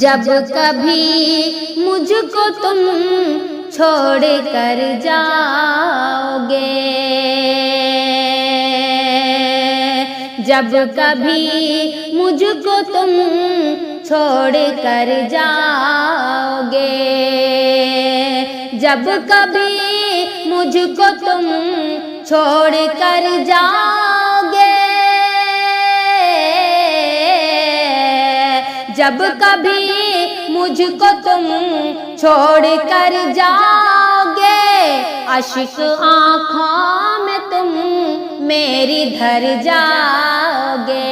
جب کبھی مجھ کو تم چھوڑ کر جاؤ گے، جب کبھی مجھ کو تم چھوڑ کر جاؤ گے، جب کبھی مجھ کو تم چھوڑ کر جاؤ گے، جب کبھی مجھ کو تم چھوڑ کر جاؤ گے، اشک آنکھوں میں تم میری دھر جاؤ گے،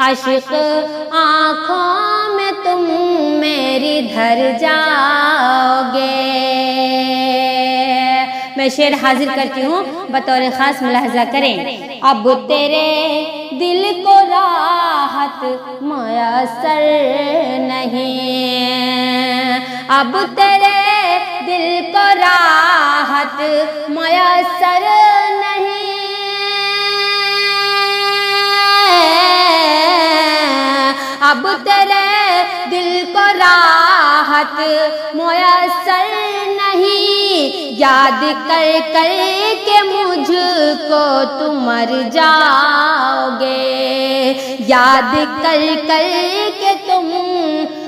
اشک آنکھوں میں تم میری دھر جاؤ گے۔ میں شعر حاضر کرتی ہوں، بطور خاص ملاحظہ کریں۔ اب تیرے دل کو راحت میسر نہیں، اب تیرے دل کو راحت میسر نہیں، اب تیرے دل کو راحت میسر نہیں، یاد کر کر کے مجھ کو تم مر جاؤ گے، یاد کر کر کے تم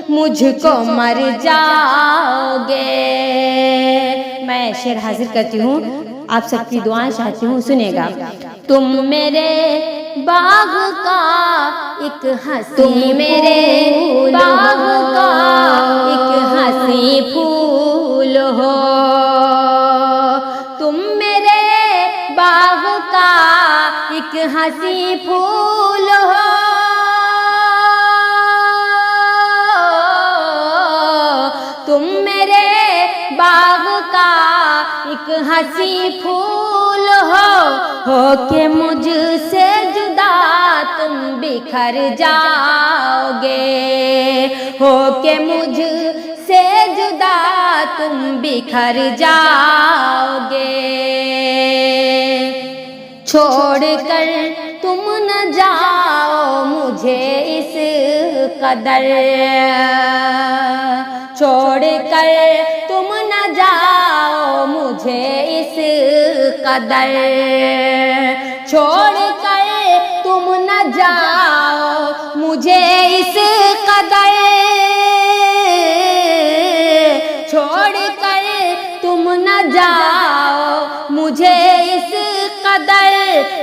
مجھ کو مر جاؤ گے۔ میں شعر حاضر کرتی ہوں، آپ سب کی دعائیں چاہتی ہوں، سنیے گا۔ تم میرے باغ کا ایک ہنسی، تم میرے باغ کا ایک ہنسی پھول ہو، تم میرے باغ کا ایک ہنسی پھول ہو، تم میرے باغ کا ایک ہنسی پھول ہو کہ مجھ سے جدا تم بکھر جاؤ گے، ہو کہ مجھ سے جدا تم بکھر جاؤ گے، چھوڑ کر تم نہ جاؤ مجھے اس قدر، چھوڑ کر تم نہ جاؤ مجھے اس قدر، چھوڑ کر تم نہ جاؤ مجھے اس قدر، چھوڑ کر تم نہ جاؤ مجھے اس قدر،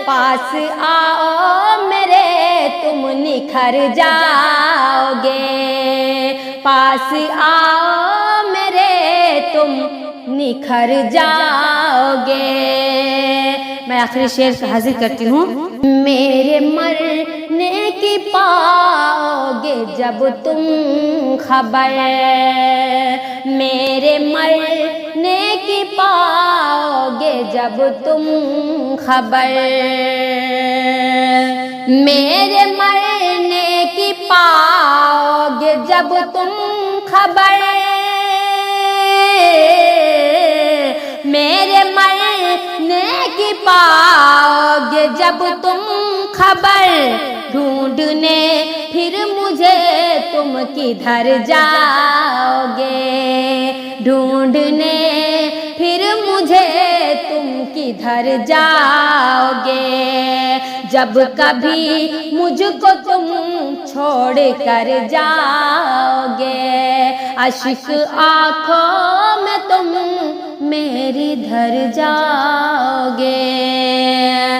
پاس آؤ میرے تم نکھر جاؤ گے، پاس آؤ میرے تم نکھر جاؤ گے۔ میں آخری شعر سے حاضر کرتی ہوں۔ میرے مرنے کی پاؤ گے جب تم خبر، میرے مرنے کی پاؤ گے جب تم خبر، میرے مرنے کی پاؤ گے جب تم خبر، میرے مرنے کی پاؤ گے جب تم خبر، ڈھونڈنے پھر مجھے تم کدھر جاؤ گے، ڈھونڈنے پھر مجھے تم کدھر جاؤ گے، جب کبھی مجھ کو تم چھوڑ کر جاؤ گے، اشک آنکھوں میں تم میری دھر جاؤ گے۔